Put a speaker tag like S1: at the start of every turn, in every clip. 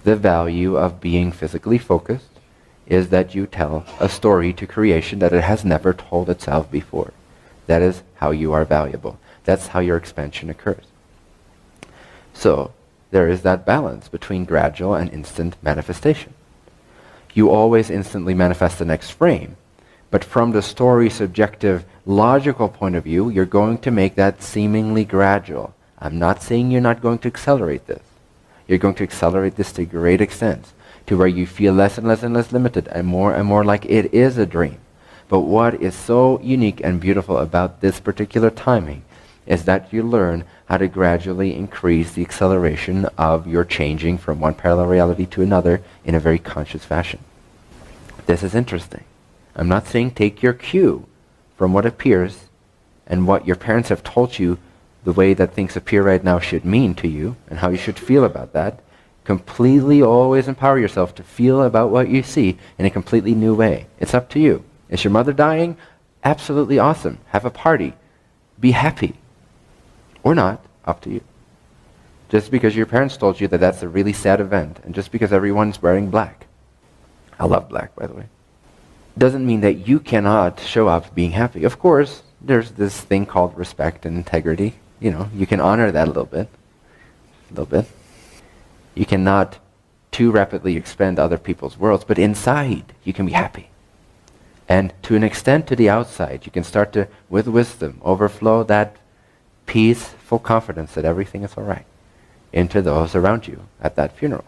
S1: The value of being physically focused is that you tell a story to creation that it has never told itself before. That is how you are valuable. That's how your expansion occurs. So, there is that balance between gradual and instant manifestation. You always instantly manifest the next frame, but from the story subjective logical point of view, you're going to make that seemingly gradual. I'm not saying you're not going to accelerate this. You're going to accelerate this to a great extent, to where you feel less and less and less limited and more like it is a dream. But what is so unique and beautiful about this particular timing is that you learn how to gradually increase the acceleration of your changing from one parallel reality to another in a very conscious fashion. This is interesting. I'm not saying take your cue from what appears and what your parents have told you the way that things appear right now should mean to you and how you should feel about that. Completely always empower yourself to feel about what you see in a completely new way. It's up to you. Is your mother dying? Absolutely awesome. Have a party. Be happy. Or not, up to you. Just because your parents told you that that's a really sad event, and just because everyone's wearing black. I love black, by the way. Doesn't mean that you cannot show up being happy. Of course, there's this thing called respect and integrity. You know, you can honor that a little bit. You cannot too rapidly expand other people's worlds, but inside, you can be happy. And to an extent to the outside, you can start to, with wisdom, overflow that peaceful confidence that everything is all right into those around you at that funeral.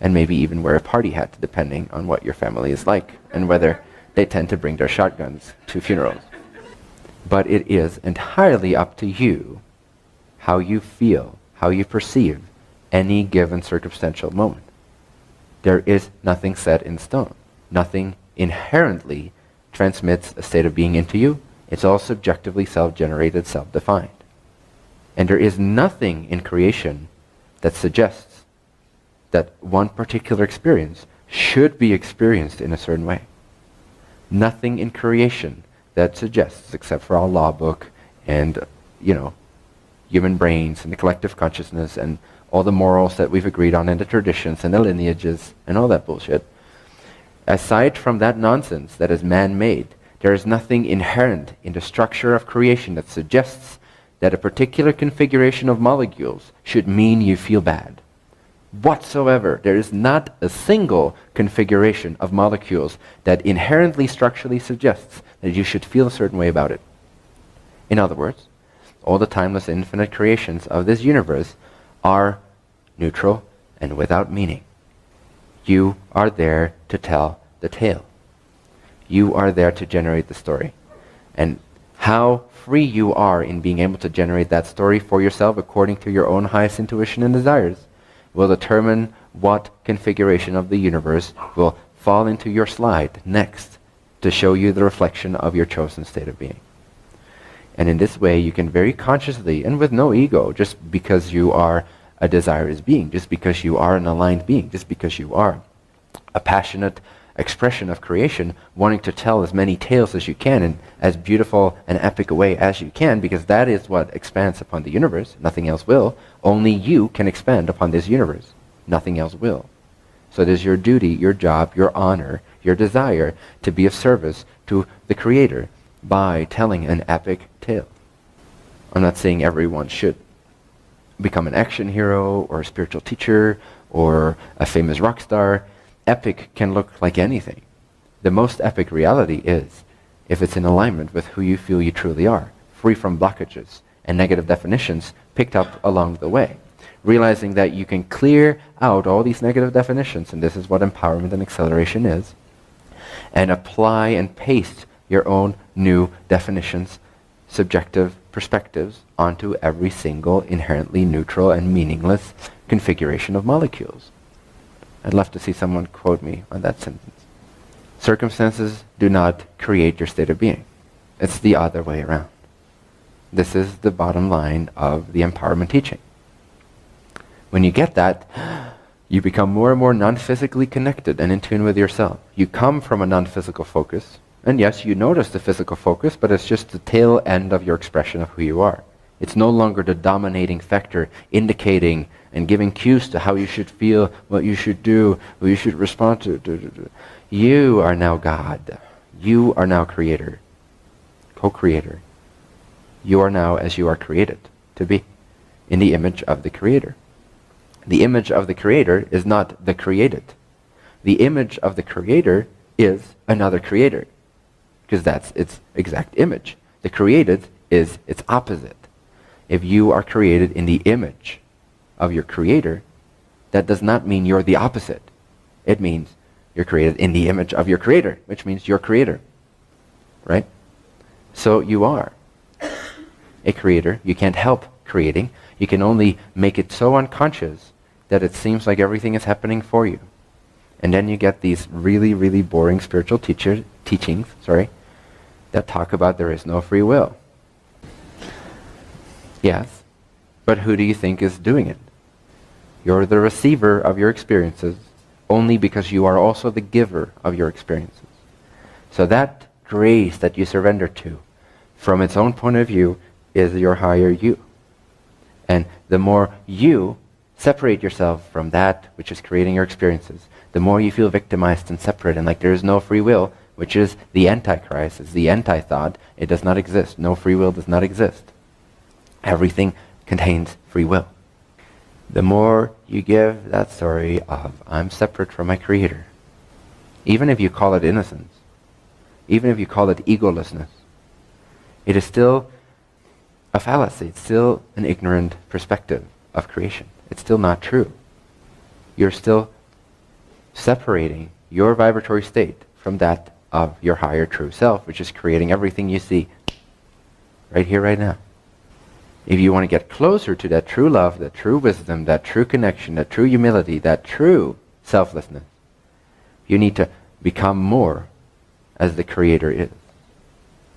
S1: And maybe even wear a party hat, depending on what your family is like and whether they tend to bring their shotguns to funerals. But it is entirely up to you how you feel, how you perceive any given circumstantial moment. There is nothing set in stone. Nothing inherently transmits a state of being into you. It's all subjectively self-generated, self-defined. And there is nothing in creation that suggests that one particular experience should be experienced in a certain way. Nothing in creation that suggests, except for our law book and, human brains and the collective consciousness and all the morals that we've agreed on and the traditions and the lineages and all that bullshit. Aside from that nonsense that is man-made, there is nothing inherent in the structure of creation that suggests that a particular configuration of molecules should mean you feel bad. Whatsoever. There is not a single configuration of molecules that inherently structurally suggests that you should feel a certain way about it. In other words, all the timeless infinite creations of this universe are neutral and without meaning. You are there to tell the tale. You are there to generate the story. And how free you are in being able to generate that story for yourself according to your own highest intuition and desires will determine what configuration of the universe will fall into your slide next to show you the reflection of your chosen state of being. And in this way, you can very consciously, and with no ego, just because you are a desirous being, just because you are an aligned being, just because you are a passionate expression of creation, wanting to tell as many tales as you can in as beautiful and epic a way as you can, because that is what expands upon the universe. Nothing else will. Only you can expand upon this universe. Nothing else will. So it is your duty, your job, your honor, your desire to be of service to the Creator by telling an epic tale. I'm not saying everyone should become an action hero or a spiritual teacher or a famous rock star. Epic can look like anything. The most epic reality is if it's in alignment with who you feel you truly are, free from blockages and negative definitions picked up along the way. Realizing that you can clear out all these negative definitions, and this is what empowerment and acceleration is, and apply and paste your own new definitions, subjective perspectives onto every single inherently neutral and meaningless configuration of molecules. I'd love to see someone quote me on that sentence. Circumstances do not create your state of being. It's the other way around. This is the bottom line of the empowerment teaching. When you get that, you become more and more non-physically connected and in tune with yourself. You come from a non-physical focus, and yes, you notice the physical focus, but it's just the tail end of your expression of who you are. It's no longer the dominating factor indicating and giving cues to how you should feel, what you should do, what you should respond to. You are now God. You are now creator, co-creator. You are now as you are created to be, in the image of the creator. The image of the creator is not the created. The image of the creator is another creator, because that's its exact image. The created is its opposite. If you are created in the image of your creator, that does not mean you're the opposite. It means you're created in the image of your creator, which means you're creator. Right? So you are a creator. You can't help creating. You can only make it so unconscious that it seems like everything is happening for you. And then you get these really, really boring spiritual teachings that talk about there is no free will. Yes, but who do you think is doing it? You're the receiver of your experiences only because you are also the giver of your experiences. So that grace that you surrender to, from its own point of view, is your higher you. And the more you separate yourself from that which is creating your experiences, the more you feel victimized and separate and like there is no free will, which is the Antichrist, it's the anti-thought. It does not exist. No free will does not exist. Everything contains free will. The more you give that story of, I'm separate from my creator, even if you call it innocence, even if you call it egolessness, it is still a fallacy. It's still an ignorant perspective of creation. It's still not true. You're still separating your vibratory state from that of your higher true self, which is creating everything you see right here, right now. If you want to get closer to that true love, that true wisdom, that true connection, that true humility, that true selflessness, you need to become more as the creator is.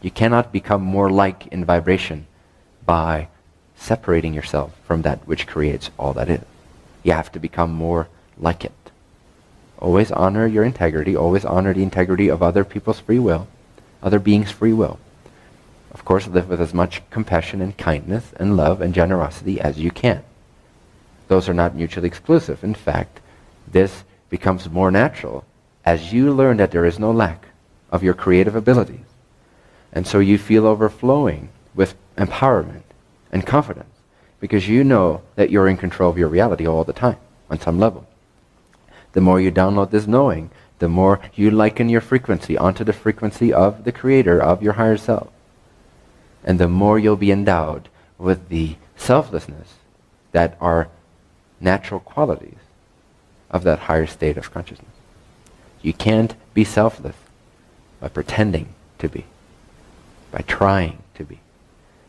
S1: You cannot become more like in vibration by separating yourself from that which creates all that is. You have to become more like it. Always honor your integrity. Always honor the integrity of other people's free will, other beings' free will. Of course, live with as much compassion and kindness and love and generosity as you can. Those are not mutually exclusive. In fact, this becomes more natural as you learn that there is no lack of your creative abilities. And so you feel overflowing with empowerment and confidence because you know that you're in control of your reality all the time on some level. The more you download this knowing, the more you liken your frequency onto the frequency of the creator, of your higher self. And the more you'll be endowed with the selflessness that are natural qualities of that higher state of consciousness. You can't be selfless by pretending to be, by trying to be.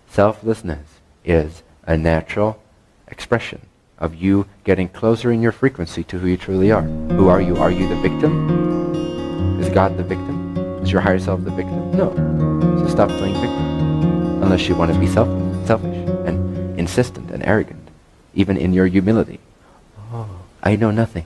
S1: Selflessness is a natural expression of you getting closer in your frequency to who you truly are. Who are you? Are you the victim? Is God the victim? Is your higher self the victim? No. So stop playing victim. Unless you want to be selfish and insistent and arrogant, even in your humility. Oh, I know nothing.